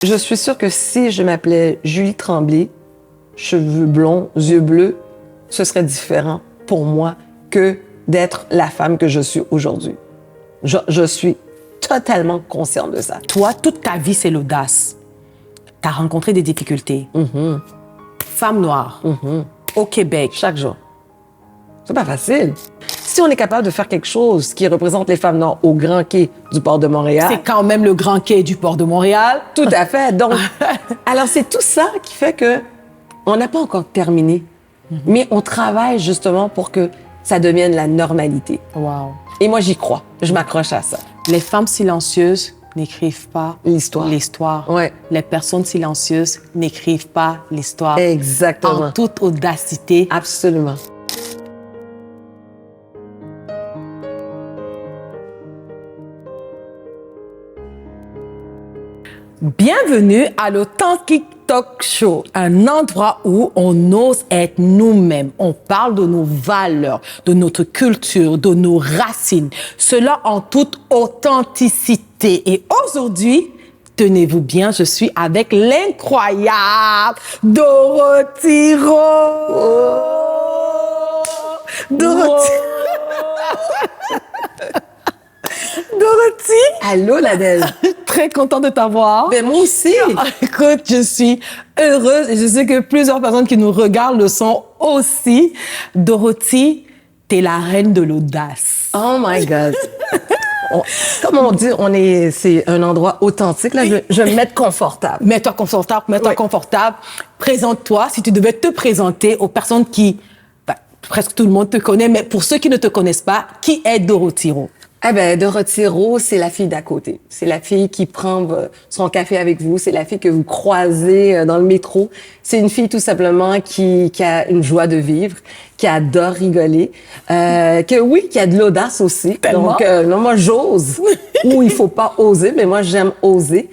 Je suis sûre que si je m'appelais Julie Tremblay, cheveux blonds, yeux bleus, ce serait différent pour moi que d'être la femme que je suis aujourd'hui. Je suis totalement consciente de ça. Toi, toute ta vie, c'est l'audace. Tu as rencontré des difficultés. Femme noire, au Québec. Chaque jour. C'est pas facile. Si on est capable de faire quelque chose qui représente les femmes noires au Grand Quai du port de Montréal... C'est quand même le Grand Quai du port de Montréal. Tout à fait. Donc, alors c'est tout ça qui fait que on n'a pas encore terminé, mais on travaille justement pour que ça devienne la normalité. Wow. Et moi, j'y crois. Je m'accroche à ça. Les femmes silencieuses n'écrivent pas L'histoire. Ouais. Les personnes silencieuses n'écrivent pas l'histoire. Exactement. En toute audacité. Absolument. Bienvenue à l'Authentic Talk Show, un endroit où on ose être nous-mêmes. On parle de nos valeurs, de notre culture, de nos racines. Cela en toute authenticité. Et aujourd'hui, tenez-vous bien, je suis avec l'incroyable Dorothy Rose. Dorothy. Dorothy. Allô, Nadège. Très contente de t'avoir. Ben, moi aussi. Écoute, je suis heureuse et je sais que plusieurs personnes qui nous regardent le sont aussi. Dorothy, t'es la reine de l'audace. Oh my God. Comme on dit, c'est un endroit authentique. Là, je vais me mettre confortable. Mets-toi confortable. Présente-toi. Si tu devais te présenter aux personnes qui, presque tout le monde te connaît, mais pour ceux qui ne te connaissent pas, qui est Dorothy Rose? Eh ben, Dorothy Rose, c'est la fille d'à côté. C'est la fille qui prend son café avec vous. C'est la fille que vous croisez dans le métro. C'est une fille tout simplement qui a une joie de vivre, qui adore rigoler, qui a de l'audace aussi. Tellement. Donc, non, moi, j'ose. Ou il faut pas oser, mais moi, j'aime oser.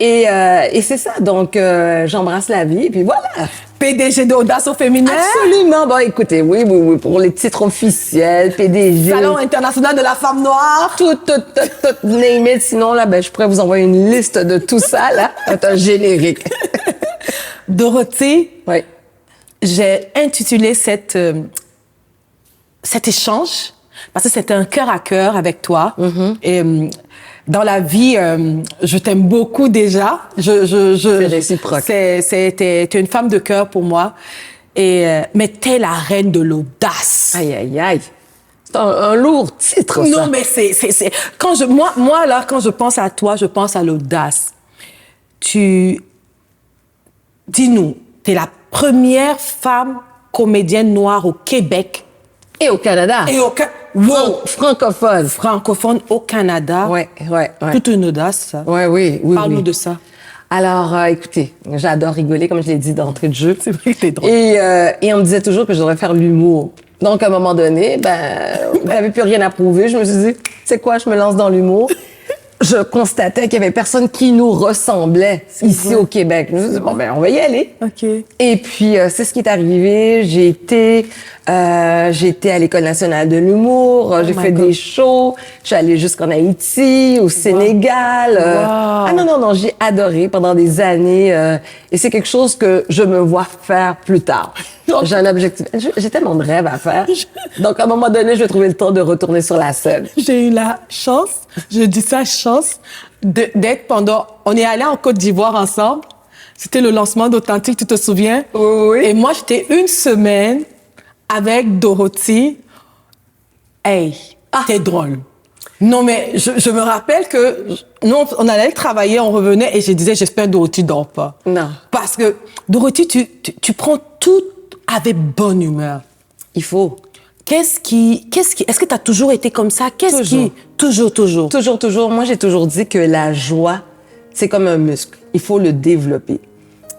Et c'est ça. Donc, j'embrasse la vie. Et puis voilà. PDG d'Audace au féminin. Absolument. Bon, écoutez, oui, pour les titres officiels, PDG. Salon international de la femme noire. Tout, name it. Sinon, là, je pourrais vous envoyer une liste de tout ça, là. C'est un générique. Dorothy. Oui. J'ai intitulé cet échange parce que c'était un cœur à cœur avec toi. Et dans la vie, je t'aime beaucoup déjà. C'est réciproque. T'es une femme de cœur pour moi. Mais t'es la reine de l'audace. Aïe, aïe, aïe. C'est un lourd titre, ça. Non, mais quand quand je pense à toi, je pense à l'audace. Dis-nous, t'es la première femme comédienne noire au Québec. Et au Canada. Wow! Francophone. Francophone au Canada. Ouais. Toute une audace, ça. Oui. Parle-nous de ça. Alors, écoutez, j'adore rigoler, comme je l'ai dit d'entrée de jeu. C'est vrai que t'es drôle. Et on me disait toujours que je devrais faire l'humour. Donc, à un moment donné, j'avais plus rien à prouver. Je me suis dit, c'est quoi, je me lance dans l'humour. Je constatais qu'il y avait personne qui nous ressemblait ici au Québec. Je me suis dit, on va y aller. OK. Et puis, c'est ce qui est arrivé. J'ai été à l'École nationale de l'humour. J'ai fait des shows. Je suis allée jusqu'en Haïti, au Sénégal. Ah non, j'ai adoré pendant des années. Et c'est quelque chose que je me vois faire plus tard. J'ai un objectif. J'ai tellement de rêves à faire. Donc, à un moment donné, je vais trouver le temps de retourner sur la scène. J'ai eu la chance, je dis ça chance, d'être on est allés en Côte d'Ivoire ensemble. C'était le lancement d'Authentique, tu te souviens? Oui. Et moi, j'étais une semaine avec Dorothy. Hey, t'es drôle. Non, mais je me rappelle que nous, on allait travailler, on revenait et je disais, j'espère que Dorothy dort pas. Non. Parce que Dorothy, tu prends tout avec bonne humeur. Il faut. Est-ce que tu as toujours été comme ça? Toujours. Moi, j'ai toujours dit que la joie, c'est comme un muscle. Il faut le développer.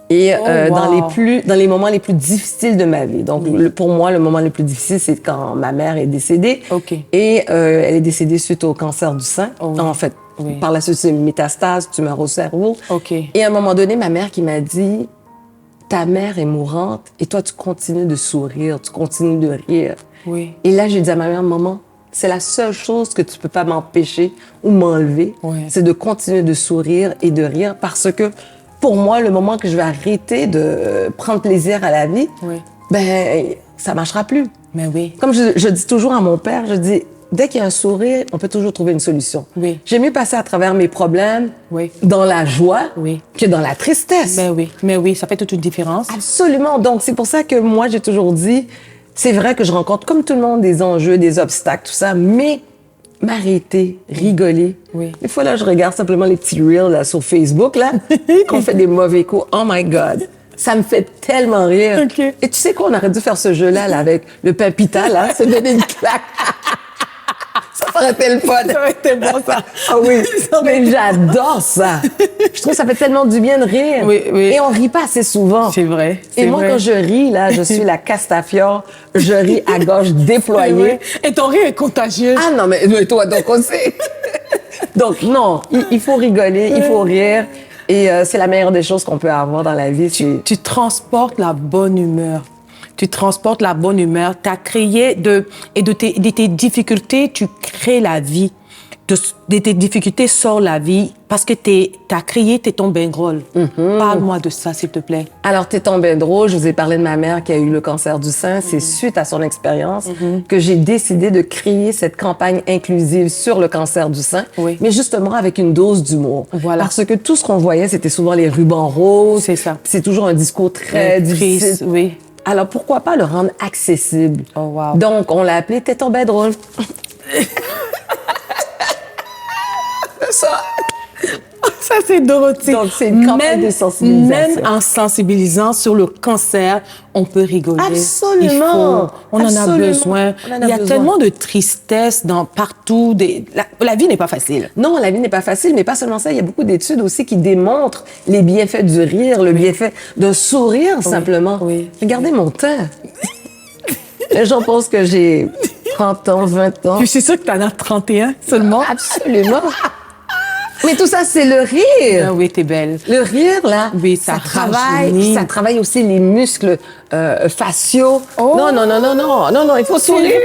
Et dans les moments les plus difficiles de ma vie. Donc, pour moi, le moment le plus difficile, c'est quand ma mère est décédée. OK. Et elle est décédée suite au cancer du sein. En fait, par la suite, c'est une métastase, tumeur au cerveau. OK. Et à un moment donné, ma mère qui m'a dit, ta mère est mourante et toi, tu continues de sourire, tu continues de rire. Oui. Et là, j'ai dit à ma mère, maman, c'est la seule chose que tu peux pas m'empêcher ou m'enlever. C'est de continuer de sourire et de rire parce que pour moi, le moment que je vais arrêter de prendre plaisir à la vie, ben, ça marchera plus. Mais oui. Comme je dis toujours à mon père, je dis, dès qu'il y a un sourire, on peut toujours trouver une solution. Oui. J'aime mieux passer à travers mes problèmes dans la joie que dans la tristesse. Mais oui, ça fait toute une différence. Absolument. Donc, c'est pour ça que moi, j'ai toujours dit, c'est vrai que je rencontre, comme tout le monde, des enjeux, des obstacles, tout ça, mais m'arrêter, rigoler. Des fois, là, je regarde simplement les petits reels là, sur Facebook, là, qu'on fait des mauvais coups. Oh my God! Ça me fait tellement rire. Et tu sais quoi, on aurait dû faire ce jeu-là là, avec le pain pita, là, se donner une claque. Ça ferait été le fun. Ça aurait été bon, ça. Ah oui, mais j'adore ça. Je trouve que ça fait tellement du bien de rire. Et on rit pas assez souvent. C'est vrai. Et moi, quand je ris, là, je suis la Castafiore. Je ris à gorge déployée. Et ton rire est contagieux. Ah non, mais toi, donc on sait. Donc non, il faut rigoler, il faut rire. Et c'est la meilleure des choses qu'on peut avoir dans la vie. Tu transportes la bonne humeur. Tu transportes la bonne humeur. Tu as créé de tes difficultés, tu crées la vie. De tes difficultés sort la vie parce que tu as créé tes tombes drôles. Parle-moi de ça, s'il te plaît. Alors, tes tombes drôles, je vous ai parlé de ma mère qui a eu le cancer du sein. C'est suite à son expérience que j'ai décidé de créer cette campagne inclusive sur le cancer du sein, mais justement avec une dose d'humour. Parce que tout ce qu'on voyait, c'était souvent les rubans roses. C'est ça. C'est toujours un discours très difficile. Oui. Alors, pourquoi pas le rendre accessible? Oh, wow. Donc, on l'a appelé « T'es tombé drôle ». Ça, c'est Dorothée. Donc, c'est une campagne de sensibilisation. Même en sensibilisant sur le cancer, on peut rigoler. Absolument. On en a besoin. Il y a tellement de tristesse partout. La vie n'est pas facile. Non, la vie n'est pas facile, mais pas seulement ça. Il y a beaucoup d'études aussi qui démontrent les bienfaits du rire, le bienfait d'un sourire, simplement. Regardez mon teint. Les gens pensent que j'ai 30 ans, 20 ans. Je suis sûre que tu en as 31 seulement. Absolument. Mais tout ça, c'est le rire. Ah oui, t'es belle. Le rire, là, ça travaille aussi les muscles faciaux. Non, il faut sourire.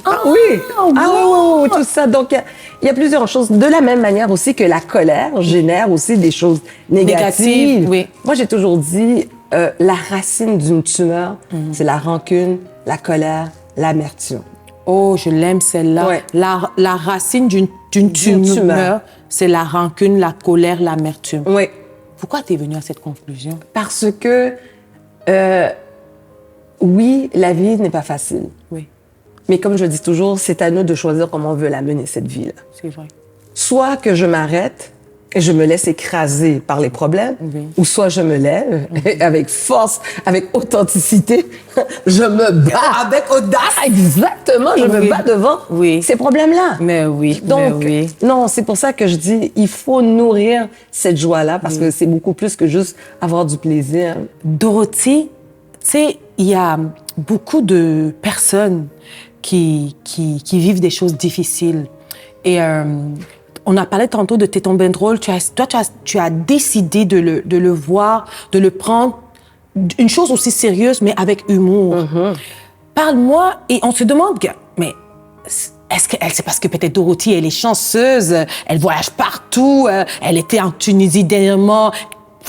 Ah oui, tout ça. Donc, il y a plusieurs choses. De la même manière aussi que la colère génère aussi des choses négatives. Moi, j'ai toujours dit, la racine d'une tumeur, c'est la rancune, la colère, l'amertume. Oh, je l'aime celle-là. La racine d'une tumeur, c'est la rancune, la colère, l'amertume. Pourquoi tu es venue à cette conclusion? Parce que, oui, la vie n'est pas facile. Mais comme je dis toujours, c'est à nous de choisir comment on veut la mener, cette vie-là. C'est vrai. Soit que je m'arrête et je me laisse écraser par les problèmes, ou soit je me lève avec force, avec authenticité, je me bats. Avec audace. Exactement, je me bats devant ces problèmes-là. Mais oui, donc, non, c'est pour ça que je dis, il faut nourrir cette joie-là, parce que c'est beaucoup plus que juste avoir du plaisir. Dorothée, tu sais, il y a beaucoup de personnes qui vivent des choses difficiles. Et on a parlé tantôt de tes tombes drôles. Tu as décidé de le voir, de le prendre, une chose aussi sérieuse, mais avec humour. Parle-moi, et on se demande, mais c'est parce que peut-être Dorothée, elle est chanceuse, elle voyage partout, elle était en Tunisie dernièrement.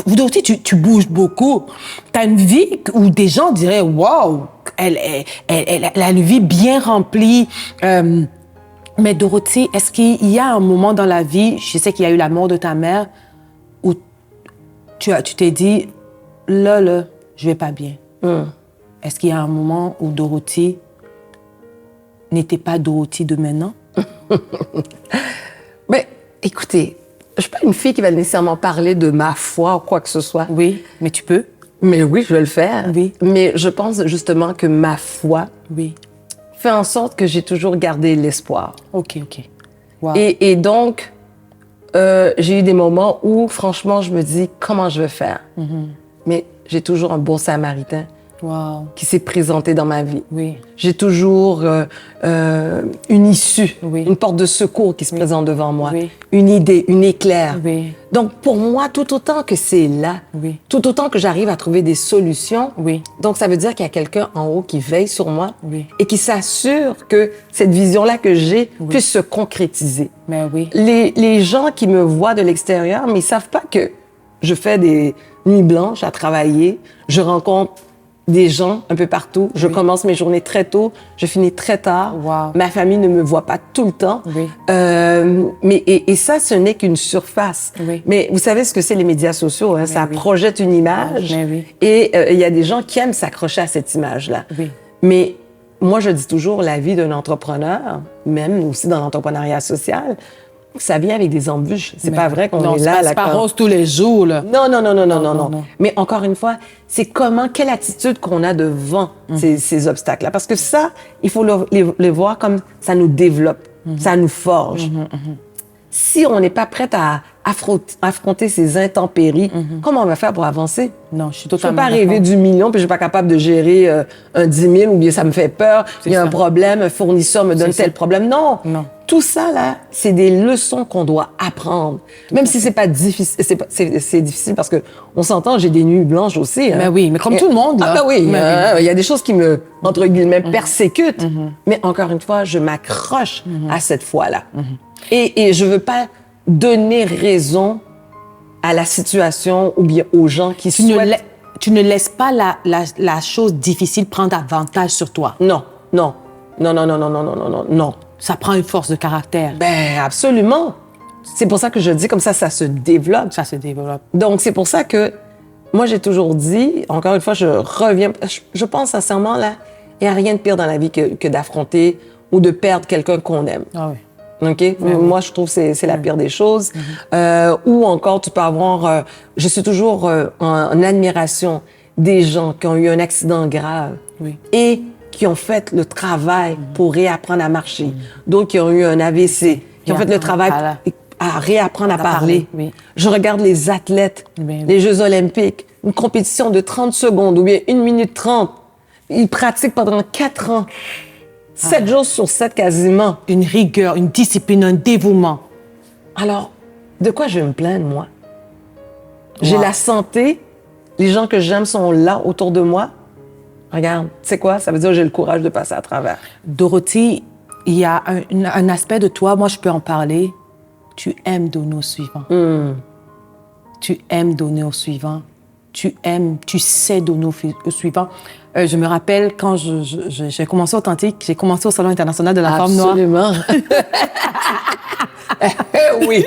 Dorothée, tu bouges beaucoup. Tu as une vie où des gens diraient, waouh, elle a une vie bien remplie. Mais Dorothée, est-ce qu'il y a un moment dans la vie, je sais qu'il y a eu la mort de ta mère, où tu t'es dit, là, je vais pas bien. Est-ce qu'il y a un moment où Dorothée n'était pas Dorothée de maintenant? Mais écoutez, je suis pas une fille qui va nécessairement parler de ma foi ou quoi que ce soit. Oui, mais tu peux. Mais oui, je vais le faire. Mais je pense justement que ma foi fait en sorte que j'ai toujours gardé l'espoir. OK. Wow. Et donc, j'ai eu des moments où, franchement, je me dis, comment je vais faire? Mais j'ai toujours un bon samaritain. Wow. qui s'est présenté dans ma vie. Oui. J'ai toujours une issue, Oui. une porte de secours qui se présente devant moi, Oui. une idée, une éclair. Oui. Donc, pour moi, tout autant que c'est là, Oui. tout autant que j'arrive à trouver des solutions, Oui. donc ça veut dire qu'il y a quelqu'un en haut qui veille sur moi Oui. et qui s'assure que cette vision-là que j'ai puisse se concrétiser. Mais oui. Les gens qui me voient de l'extérieur, mais ils savent pas que je fais des nuits blanches à travailler, je rencontre des gens un peu partout. Je commence mes journées très tôt, je finis très tard. Wow. Ma famille ne me voit pas tout le temps. Oui. Et ça, ce n'est qu'une surface. Oui. Mais vous savez ce que c'est les médias sociaux, hein? Ça projette une image. Mais oui. Et il y a des gens qui aiment s'accrocher à cette image-là. Oui. Mais moi, je dis toujours, la vie d'un entrepreneur, même aussi dans l'entrepreneuriat social, ça vient avec des embûches. C'est pas vrai qu'on est là. C'est pas rose tous les jours, là. Non. Mais encore une fois, c'est quelle attitude qu'on a devant ces obstacles-là. Parce que ça, il faut les voir comme ça nous développe, ça nous forge. Si on n'est pas prête à affronter ces intempéries, comment on va faire pour avancer? Non, je suis Je ne peux totalement pas rêver du million puis je ne suis pas capable de gérer un 10 000 ou bien ça me fait peur, il y a un problème, un fournisseur me donne tel problème. Non. Tout ça, là, c'est des leçons qu'on doit apprendre. Même si c'est pas difficile, c'est difficile parce que on s'entend, j'ai des nuits blanches aussi. Hein. Mais oui, mais comme tout le monde, là. Ah ben oui, il y a des choses qui me, entre guillemets, persécutent. Mais encore une fois, je m'accroche à cette foi-là. Et je veux pas donner raison à la situation ou bien aux gens qui souhaitent... Tu ne laisses pas la chose difficile prendre avantage sur toi. Non. Ça prend une force de caractère. Ben, absolument. C'est pour ça que je dis comme ça se développe. Ça se développe. Donc, c'est pour ça que moi, j'ai toujours dit, encore une fois, je reviens, je pense sincèrement, là, il n'y a rien de pire dans la vie que d'affronter ou de perdre quelqu'un qu'on aime. Ah oui. OK? Moi, je trouve que c'est la pire des choses. Ou encore, tu peux avoir... je suis toujours en admiration des gens qui ont eu un accident grave et qui ont fait le travail pour réapprendre à marcher. D'autres qui ont eu un AVC, qui ont fait le travail à réapprendre à parler. Je regarde les athlètes, les Jeux olympiques, une compétition de 30 secondes ou bien 1 minute 30. Ils pratiquent pendant 4 ans. 7 jours sur 7 quasiment. Une rigueur, une discipline, un dévouement. Alors, de quoi je vais me plaindre, moi? J'ai la santé, les gens que j'aime sont là autour de moi. Regarde, tu sais quoi? Ça veut dire que j'ai le courage de passer à travers. Dorothy, il y a un aspect de toi, moi je peux en parler. Tu aimes donner au suivant. Tu aimes donner au suivant. Tu sais donner au suivant. Je me rappelle quand j'ai commencé Authentique, j'ai commencé au Salon international de la femme noire. Absolument. Oui,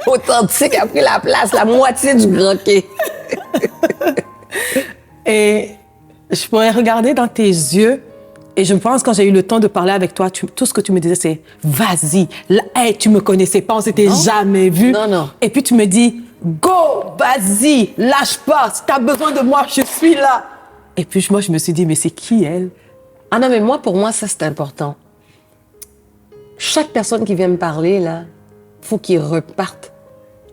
Authentique a pris la place, la moitié du Grand Quai. Et je pourrais regarder dans tes yeux et je pense quand j'ai eu le temps de parler avec toi, tout ce que tu me disais, c'est « Vas-y, là, hey, tu me connaissais pas, on s'était jamais vus. » Non. Et puis tu me dis « Go, vas-y, lâche pas, si tu as besoin de moi, je suis là. » Et puis moi, je me suis dit « Mais c'est qui elle? » Ah non, mais pour moi, ça, c'est important. Chaque personne qui vient me parler, là, faut qu'il reparte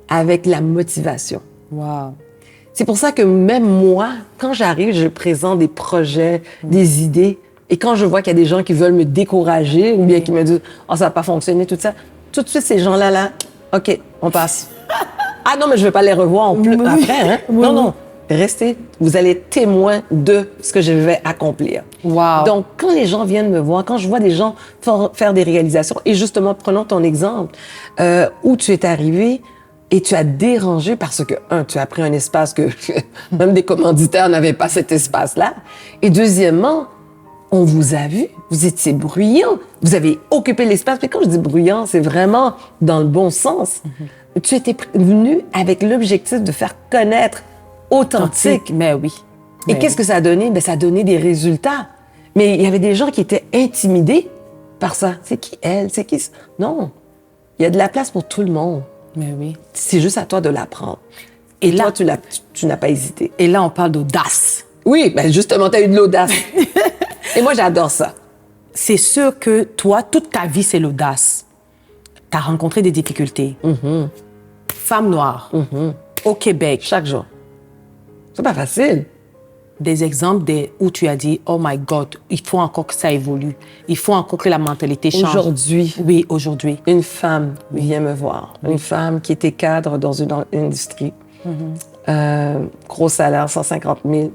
avec la motivation. Wow. C'est pour ça que même moi, quand j'arrive, je présente des projets, des idées. Et quand je vois qu'il y a des gens qui veulent me décourager ou bien qui me disent « Oh, ça va pas fonctionner, tout ça », tout de suite, ces gens-là, OK, on passe. Ah non, mais je vais pas les revoir en plus après, hein? Non. Restez, vous allez être témoin de ce que je vais accomplir. Wow. Donc, quand les gens viennent me voir, quand je vois des gens faire des réalisations, et justement, prenons ton exemple, où tu es arrivé et tu as dérangé parce que, tu as pris un espace que même des commanditaires n'avaient pas cet espace-là. Et deuxièmement, on vous a vu, vous étiez bruyant, vous avez occupé l'espace. Mais quand je dis bruyant, c'est vraiment dans le bon sens. Tu étais venu avec l'objectif de faire connaître Authentique. Mais oui. Et qu'est-ce que ça a donné? Ben, ça a donné des résultats. Mais il y avait des gens qui étaient intimidés par ça. C'est qui elle? C'est qui? Non. Il y a de la place pour tout le monde. Mais oui. C'est juste à toi de l'apprendre. Et toi, là, tu n'as pas hésité. Et là, on parle d'audace. Oui, ben justement, tu as eu de l'audace. Et moi, j'adore ça. C'est sûr que toi, toute ta vie, c'est l'audace. Tu as rencontré des difficultés. Femme noire, au Québec. Chaque jour. C'est pas facile. des exemples où tu as dit, oh my God, il faut encore que ça évolue. Il faut encore que la mentalité change. Aujourd'hui. Oui, aujourd'hui. Une femme vient me voir. Une femme qui était cadre dans une industrie. Gros salaire, 150 000.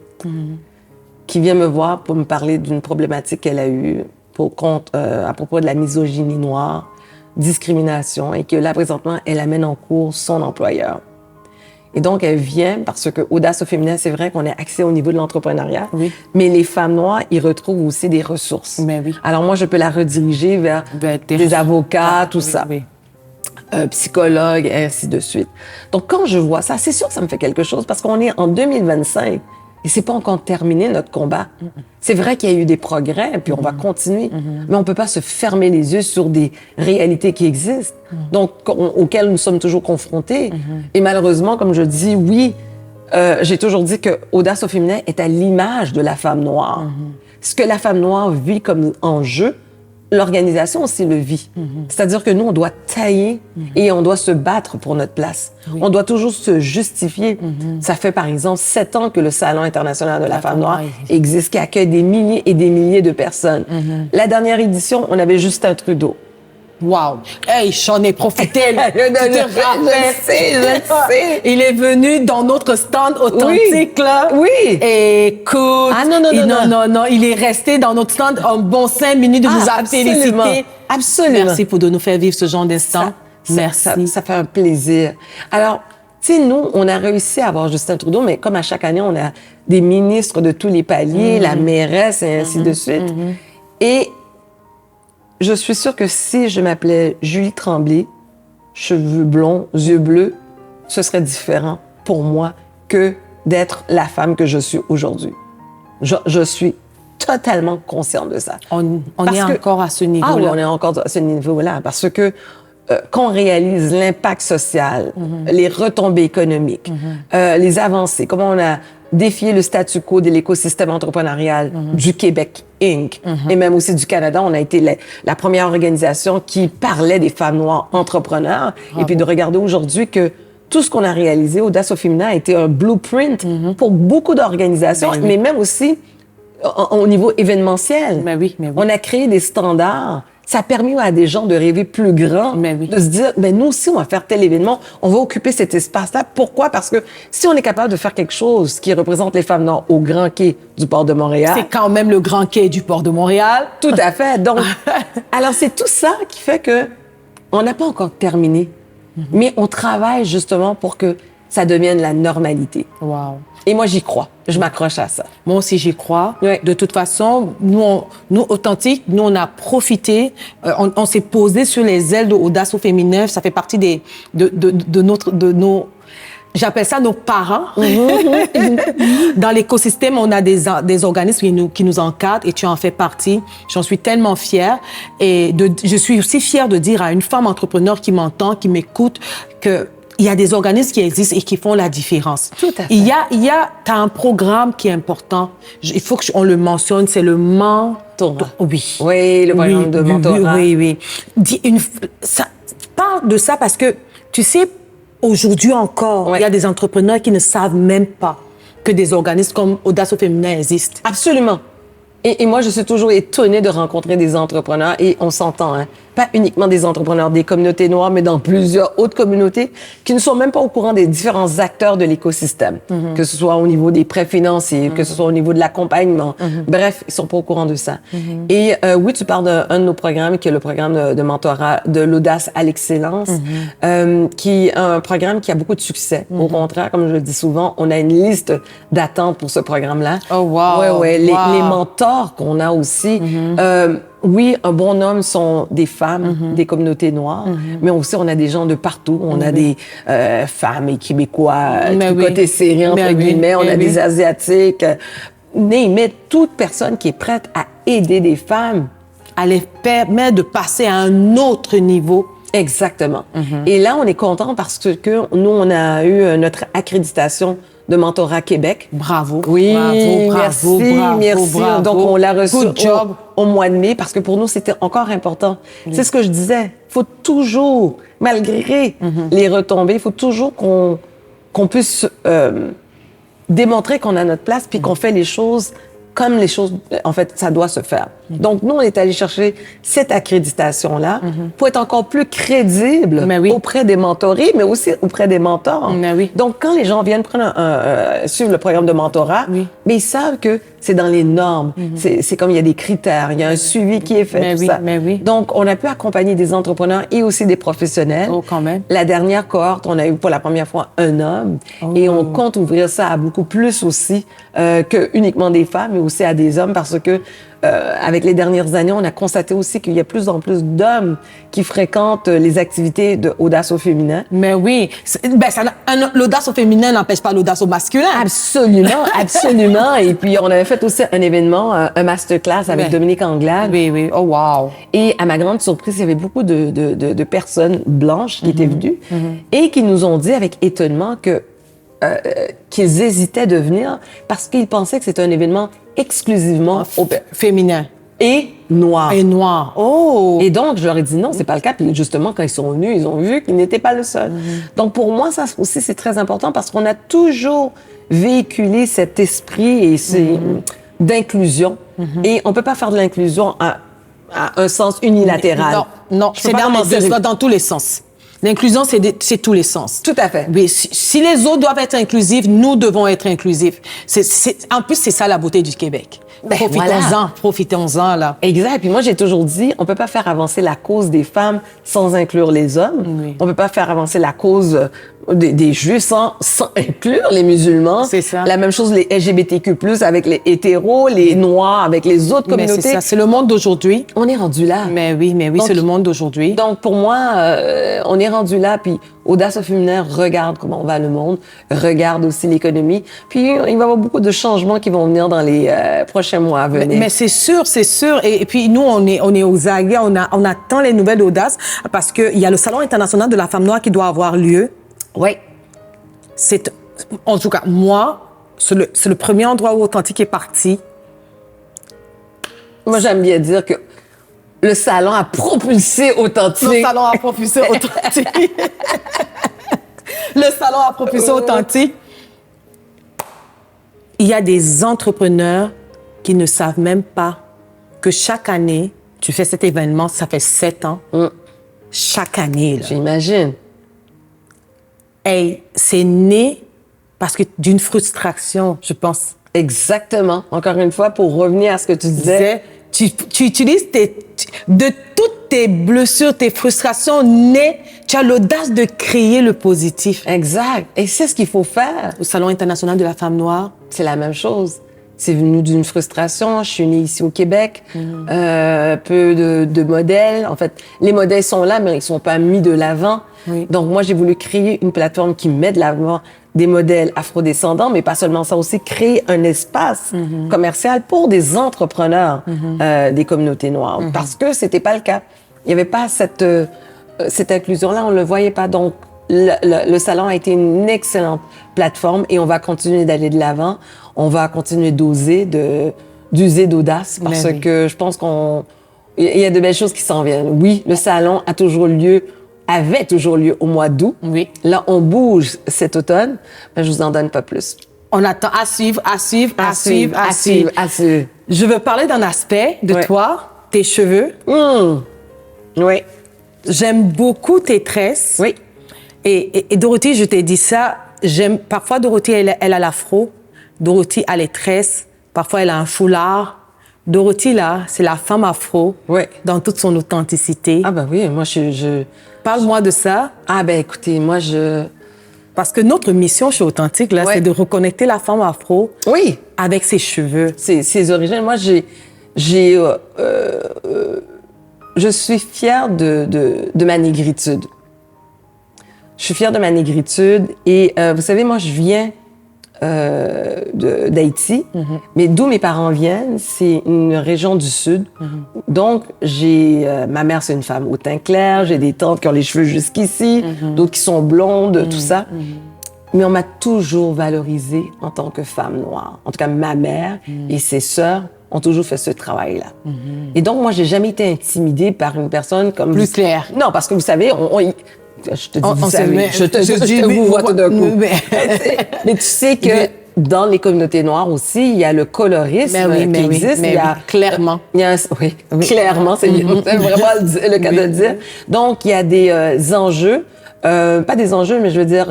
Qui vient me voir pour me parler d'une problématique qu'elle a eue à propos de la misogynie noire, discrimination, et que là, présentement, elle amène en cours son employeur. Et donc, elle vient parce que Audace au féminin, c'est vrai qu'on a accès au niveau de l'entrepreneuriat, mais les femmes noires, ils retrouvent aussi des ressources. Mais oui. Alors moi, je peux la rediriger vers des avocats, tout ça. Psychologues, et ainsi de suite. Donc, quand je vois ça, c'est sûr que ça me fait quelque chose parce qu'on est en 2025 et c'est pas encore terminé notre combat. C'est vrai qu'il y a eu des progrès, puis on va continuer, mais on peut pas se fermer les yeux sur des réalités qui existent, donc auxquelles nous sommes toujours confrontés. Et malheureusement, comme je dis, oui, j'ai toujours dit que Audace au féminin est à l'image de la femme noire. Ce que la femme noire vit comme enjeu, l'organisation aussi le vit. C'est-à-dire que nous, on doit tailler et on doit se battre pour notre place. On doit toujours se justifier. Ça fait, par exemple, 7 ans que le Salon international de la femme noire existe, qui accueille des milliers et des milliers de personnes. La dernière édition, on avait Justin Trudeau. Wow! Hey, j'en ai profité. Je sais. Il est venu dans notre stand authentique, là. Oui. Écoute. Ah non. Il est resté dans notre stand un bon 5 minutes de nous a félicité. Absolument. Merci pour de nous faire vivre ce genre d'instant. Merci. Ça fait un plaisir. Alors, tu sais, nous, on a réussi à avoir Justin Trudeau, mais comme à chaque année, on a des ministres de tous les paliers, la mairesse et ainsi de suite. Et je suis sûre que si je m'appelais Julie Tremblay, cheveux blonds, yeux bleus, ce serait différent pour moi que d'être la femme que je suis aujourd'hui. Je suis totalement consciente de ça. On est encore à ce niveau-là. Ah oui, on est encore à ce niveau-là parce que quand on réalise l'impact social, les retombées économiques, les avancées, comment on a défié le statu quo de l'écosystème entrepreneurial du Québec Inc. Et même aussi du Canada. On a été la première organisation qui parlait des femmes noires entrepreneurs. Bravo. Et puis de regarder aujourd'hui que tout ce qu'on a réalisé, Audace au féminin, a été un blueprint pour beaucoup d'organisations, mais même aussi au niveau événementiel. Mais oui. On a créé des standards. Ça a permis à des gens de rêver plus grand, de se dire, nous aussi, on va faire tel événement, on va occuper cet espace-là. Pourquoi? Parce que si on est capable de faire quelque chose qui représente les femmes noires au Grand Quai du port de Montréal... C'est quand même le Grand Quai du port de Montréal. Tout à fait. Donc, alors c'est tout ça qui fait que on n'a pas encore terminé, mais on travaille justement pour que ça devienne la normalité. Wow. Et moi, j'y crois. Je m'accroche à ça. Moi aussi, j'y crois. Oui. De toute façon, nous, authentiques, nous, on a profité, on s'est posé sur les ailes de Audace au féminin. Ça fait partie de nos, j'appelle ça nos parents. Dans l'écosystème, on a des organismes qui nous encadrent et tu en fais partie. J'en suis tellement fière. Et je suis aussi fière de dire à une femme entrepreneur qui m'entend, qui m'écoute, que il y a des organismes qui existent et qui font la différence. Tout à fait. T'as un programme qui est important. Il faut qu'on le mentionne, c'est le mentorat. Oui. Oui, le programme de mentorat. Oui. Parle de ça parce que, tu sais, aujourd'hui encore, il y a des entrepreneurs qui ne savent même pas que des organismes comme Audace au féminin existent. Absolument. Et moi, je suis toujours étonnée de rencontrer des entrepreneurs, et on s'entend, pas uniquement des entrepreneurs des communautés noires, mais dans plusieurs autres communautés qui ne sont même pas au courant des différents acteurs de l'écosystème, que ce soit au niveau des prêts financiers, que ce soit au niveau de l'accompagnement. Bref, ils sont pas au courant de ça. Et oui, tu parles d'un de nos programmes, qui est le programme de mentorat de l'audace à l'excellence, qui est un programme qui a beaucoup de succès. Au contraire, comme je le dis souvent, on a une liste d'attente pour ce programme-là. Oh, wow! Ouais. Les mentors qu'on a aussi. Oui, un bon nombre sont des femmes des communautés noires, mais aussi on a des gens de partout. On a des femmes et Québécois, côté série, entre guillemets. On a des Asiatiques. Mais toute personne qui est prête à aider des femmes. À les permettre de passer à un autre niveau. Exactement. Et là, on est content parce que nous, on a eu notre accréditation de Mentorat Québec. Bravo. Oui, merci. Bravo. Donc, on l'a reçu au mois de mai parce que pour nous, c'était encore important. C'est ce que je disais. Il faut toujours, malgré les retombées, il faut toujours qu'on puisse démontrer qu'on a notre place puis qu'on fait les choses comme les choses, en fait, ça doit se faire. Donc, nous, on est allé chercher cette accréditation-là pour être encore plus crédible auprès des mentorés, mais aussi auprès des mentors. Donc, quand les gens viennent prendre suivre le programme de mentorat, mais ils savent que c'est dans les normes. C'est comme il y a des critères, il y a un suivi qui est fait, tout ça. Donc, on a pu accompagner des entrepreneurs et aussi des professionnels. Quand même. La dernière cohorte, on a eu pour la première fois un homme et on compte ouvrir ça à beaucoup plus aussi que uniquement des femmes, mais aussi à des hommes parce que avec les dernières années, on a constaté aussi qu'il y a plus en plus d'hommes qui fréquentent les activités d'audace au féminin. Mais oui, l'audace au féminin n'empêche pas l'audace au masculin. Absolument, absolument. Et puis, on avait fait aussi un événement, un masterclass avec Dominique Anglade. Oui. Oh, wow. Et à ma grande surprise, il y avait beaucoup de personnes blanches qui étaient venues et qui nous ont dit avec étonnement qu'ils hésitaient de venir parce qu'ils pensaient que c'était un événement exclusivement féminin et noir. Oh! Et donc, je leur ai dit non, c'est pas le cas. Puis justement, quand ils sont venus, ils ont vu qu'ils n'étaient pas le seul. Donc, pour moi, ça aussi, c'est très important parce qu'on a toujours véhiculé cet esprit et d'inclusion. Et on peut pas faire de l'inclusion à un sens unilatéral. Non, c'est dans tous les sens. L'inclusion, c'est tous les sens. Tout à fait. Mais si les autres doivent être inclusifs, nous devons être inclusifs. En plus, c'est ça la beauté du Québec. Profitons-en, là. Exact. Puis moi, j'ai toujours dit, on peut pas faire avancer la cause des femmes sans inclure les hommes. On peut pas faire avancer la cause des Juifs sans inclure les musulmans. C'est ça. La même chose, les LGBTQ+, avec les hétéros, les noirs, avec les autres communautés. C'est ça, c'est le monde d'aujourd'hui. On est rendu là. Mais oui, donc, c'est le monde d'aujourd'hui. Donc, pour moi, on est rendu là, puis Audace au féminin regarde comment va le monde, regarde aussi l'économie. Puis, il va y avoir beaucoup de changements qui vont venir dans les prochains mois à venir. Mais c'est sûr. Et puis, nous, on est aux aguets, on attend les nouvelles d'Audace parce qu'il y a le Salon international de la femme noire qui doit avoir lieu. Oui. En tout cas, moi, c'est le premier endroit où Authentique est parti. Moi, j'aime bien dire que le salon a propulsé Authentique. Le salon a propulsé Authentique. Le salon a propulsé Authentique. Il y a des entrepreneurs qui ne savent même pas que chaque année, tu fais cet événement, ça fait 7 ans. Chaque année, là. J'imagine. Hey, c'est né parce que d'une frustration, je pense. Exactement. Encore une fois, pour revenir à ce que tu disais. Tu utilises de toutes tes blessures, tes frustrations tu as l'audace de créer le positif. Exact. Et c'est ce qu'il faut faire. Au Salon international de la femme noire. C'est la même chose. C'est venu d'une frustration. Je suis née ici au Québec. Peu de modèles. En fait, les modèles sont là, mais ils sont pas mis de l'avant. Oui. Donc, moi, j'ai voulu créer une plateforme qui met de l'avant des modèles afrodescendants, mais pas seulement ça, aussi créer un espace commercial pour des entrepreneurs des communautés noires. Parce que c'était pas le cas. Il y avait pas cette inclusion-là, on le voyait pas. Donc, le salon a été une excellente plateforme et on va continuer d'aller de l'avant. On va continuer d'user d'audace parce que je pense il y a de belles choses qui s'en viennent. Oui, le salon avait toujours lieu au mois d'août. Oui. Là, on bouge cet automne, mais je vous en donne pas plus. On attend à suivre. Je veux parler d'un aspect de toi, tes cheveux. Oui. J'aime beaucoup tes tresses. Oui. Et Dorothy, je t'ai dit ça, parfois Dorothy, elle a l'afro. Dorothy a les tresses. Parfois, elle a un foulard. Dorothy, là, c'est la femme afro. Ouais. Dans toute son authenticité. Ah ben oui, moi, Parle-moi de ça. Ah ben écoutez, moi, Parce que notre mission chez Authentique, là, c'est de reconnecter la femme afro avec ses cheveux. Ses origines. Moi, je suis fière de ma négritude. Je suis fière de ma négritude et vous savez, moi, je viens d'Haïti, mais d'où mes parents viennent, c'est une région du Sud. Donc, ma mère, c'est une femme au teint clair, j'ai des tantes qui ont les cheveux jusqu'ici, d'autres qui sont blondes, tout ça. Mais on m'a toujours valorisée en tant que femme noire. En tout cas, ma mère et ses sœurs ont toujours fait ce travail-là. Et donc, moi, j'ai jamais été intimidée par une personne comme... Plus claire. Non, parce que vous savez, je te dis, vous savez, je te vous vois tout d'un coup. Mais tu sais que dans les communautés noires aussi, il y a le colorisme qui existe. Mais il y a, clairement. Oui, clairement, c'est vraiment le cas de le dire. Donc, il y a des enjeux, pas des enjeux, mais je veux dire,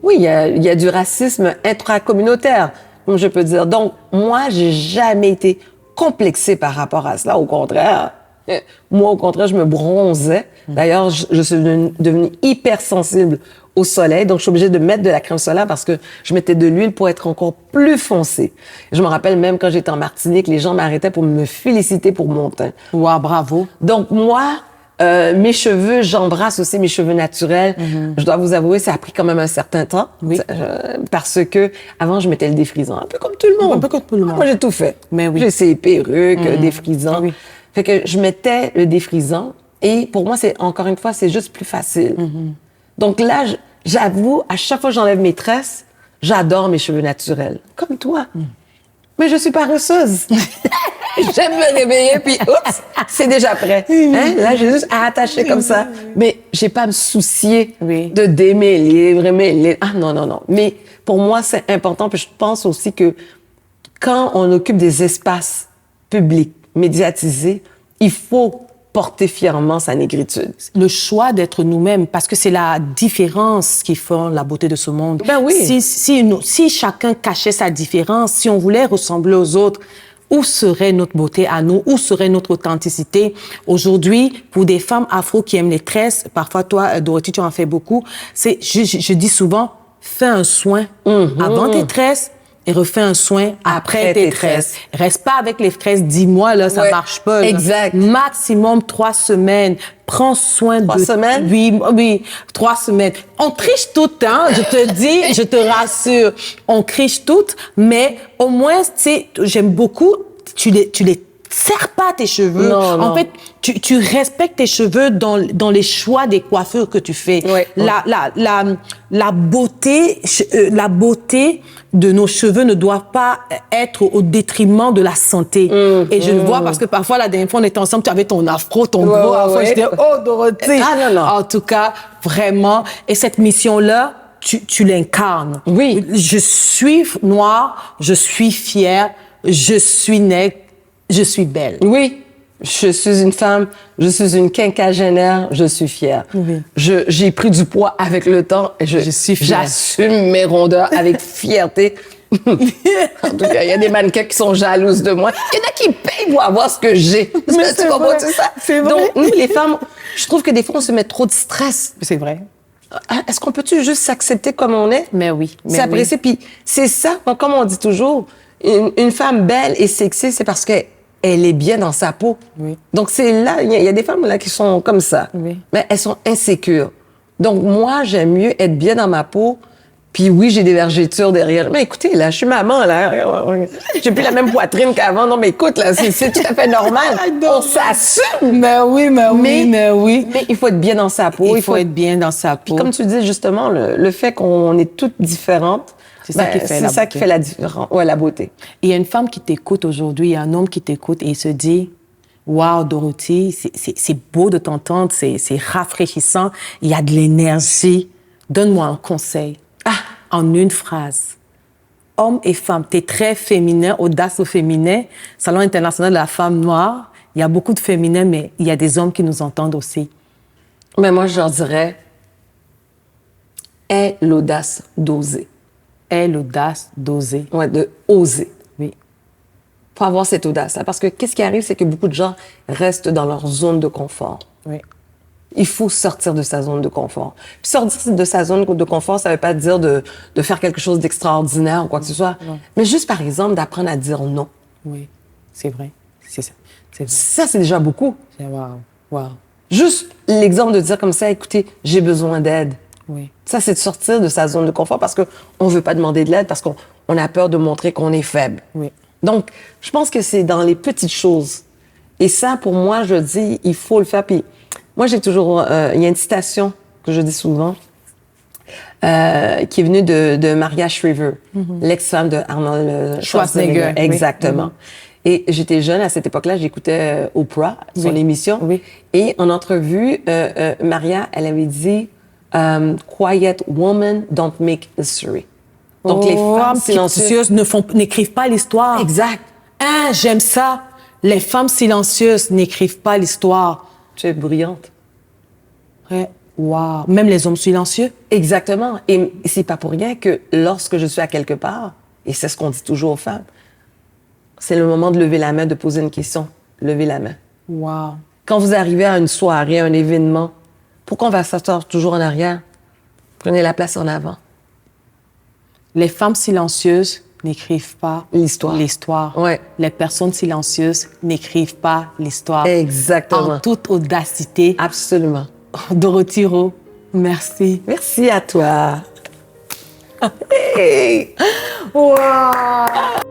oui, il y a du racisme intracommunautaire, comme je peux dire. Donc, moi, j'ai jamais été complexée par rapport à cela. Au contraire, moi, au contraire, je me bronzais. D'ailleurs, je suis devenue hypersensible au soleil. Donc, je suis obligée de mettre de la crème solaire parce que je mettais de l'huile pour être encore plus foncée. Je me rappelle même quand j'étais en Martinique, les gens m'arrêtaient pour me féliciter pour mon teint. Wow, bravo. Donc, moi, mes cheveux, j'embrasse aussi mes cheveux naturels. Je dois vous avouer, ça a pris quand même un certain temps. Oui. Parce que avant, je mettais le défrisant. Un peu comme tout le monde. Un peu comme tout le monde. Moi, j'ai tout fait. Mais oui. J'ai essayé perruques, défrisants. Oui. Fait que je mettais le défrisant. Et pour moi, encore une fois, c'est juste plus facile. Donc là, j'avoue, à chaque fois que j'enlève mes tresses, j'adore mes cheveux naturels. Comme toi. Mais je suis paresseuse. J'aime me réveiller, puis oups, c'est déjà prêt. Hein? Là, j'ai juste à attacher comme ça. Mais j'ai pas à me soucier de démêler, remêler. Ah non, non, non. Mais pour moi, c'est important. Puis je pense aussi que quand on occupe des espaces publics, médiatisés, il faut porter fièrement sa négritude. Le choix d'être nous-mêmes, parce que c'est la différence qui fait la beauté de ce monde. Ben oui. Si chacun cachait sa différence, si on voulait ressembler aux autres, où serait notre beauté à nous? Où serait notre authenticité? Aujourd'hui, pour des femmes afro qui aiment les tresses, parfois toi, Dorothy, tu en fais beaucoup, je dis souvent, fais un soin avant tes tresses et refais un soin après tes tresses. Reste pas avec les tresses 10 mois, là, ça marche pas. Là. Exact. Maximum 3 semaines. Prends soin de... 3 semaines? Oui, 3 semaines. On triche toutes, hein, je te dis, je te rassure. On triche toutes, mais au moins, tu sais, j'aime beaucoup, tu les serre pas tes cheveux. Non, en non. fait, tu respectes tes cheveux dans les choix des coiffures que tu fais. Ouais. La beauté de nos cheveux ne doit pas être au détriment de la santé. Et je le vois parce que parfois, la dernière fois, on était ensemble, tu avais ton afro, ton gros afro. Je disais, oh, Dorothée. Ah, non, non. En tout cas, vraiment. Et cette mission-là, tu l'incarnes. Oui. Je suis noire, je suis fière, je suis nègre, je suis belle. Oui, je suis une femme, je suis une quinquagénaire, je suis fière. Oui. J'ai pris du poids avec le temps et je suis fière. j'assume mes rondeurs avec fierté. En tout cas, il y a des mannequins qui sont jalouses de moi. Il y en a qui payent pour avoir ce que j'ai. Mais tu comprends tout ça? C'est vrai. Donc, nous, les femmes, je trouve que des fois, on se met trop de stress. C'est vrai. Est-ce qu'on peut-tu juste s'accepter comme on est? Mais oui. S'apprécier. Puis c'est ça, comme on dit toujours, une femme belle et sexy, c'est parce qu'elle est bien dans sa peau. Oui. Donc c'est là, il y a des femmes là qui sont comme ça, Oui. mais elles sont insécures. Donc moi, j'aime mieux être bien dans ma peau. Puis oui, j'ai des vergetures derrière. Mais écoutez, là, je suis maman, là. J'ai plus la même poitrine qu'avant. Non, mais écoute, là, c'est tout à fait normal. On s'assume. Mais oui. Mais il faut être bien dans sa peau. Il faut être bien dans sa peau. Puis comme tu dis, justement, le fait qu'on est toutes différentes, C'est ça qui fait la beauté. qui fait la différence. Ouais, la beauté. Il y a une femme qui t'écoute aujourd'hui, il y a un homme qui t'écoute et il se dit « Wow, Dorothy, c'est beau de t'entendre, c'est rafraîchissant, il y a de l'énergie. Donne-moi un conseil. » En une phrase. Hommes et femmes, t'es très féminin, audace au féminin. Salon international de la femme noire, il y a beaucoup de féminins, mais il y a des hommes qui nous entendent aussi. Mais moi, je leur dirais, aie l'audace d'oser. Aie l'audace d'oser. Ouais, de oser. Oui. Faut avoir cette audace-là. Parce que qu'est-ce qui arrive, c'est que beaucoup de gens restent dans leur zone de confort. Oui. Il faut sortir de sa zone de confort. Puis sortir de sa zone de confort, ça veut pas dire de faire quelque chose d'extraordinaire ou quoi que ce soit. Non. Mais juste, par exemple, d'apprendre à dire non. Oui, c'est vrai. C'est ça. C'est vrai. Ça, c'est déjà beaucoup. Wow. Juste l'exemple de dire comme ça, écoutez, j'ai besoin d'aide. Oui. Ça, c'est de sortir de sa zone de confort parce qu'on veut pas demander de l'aide, parce qu'on a peur de montrer qu'on est faible. Oui. Donc, je pense que c'est dans les petites choses. Et ça, pour moi, je dis, il faut le faire. Puis, moi, j'ai toujours... il y a une citation que je dis souvent qui est venue de Maria Shriver, l'ex-femme de Arnold Schwarzenegger. Oui. Exactement. Et j'étais jeune à cette époque-là, j'écoutais Oprah, son émission. Oui. Et en entrevue, Maria, elle avait dit « Quiet woman don't make history ». Donc, les femmes silencieuses n'écrivent pas l'histoire. Exact. Ah, j'aime ça. Les femmes silencieuses n'écrivent pas l'histoire. Tu es brillante. Ouais. Wow. Même les hommes silencieux? Exactement. Et c'est pas pour rien que lorsque je suis à quelque part, et c'est ce qu'on dit toujours aux femmes, c'est le moment de lever la main, de poser une question. Levez la main. Wow. Quand vous arrivez à une soirée, à un événement, pourquoi on va s'asseoir toujours en arrière? Prenez la place en avant. Les femmes silencieuses n'écrivent pas l'histoire. Ouais. Les personnes silencieuses n'écrivent pas l'histoire. Exactement. En toute audacité. Absolument. Dorothy Rowe, merci. Merci à toi. Hey! Wow!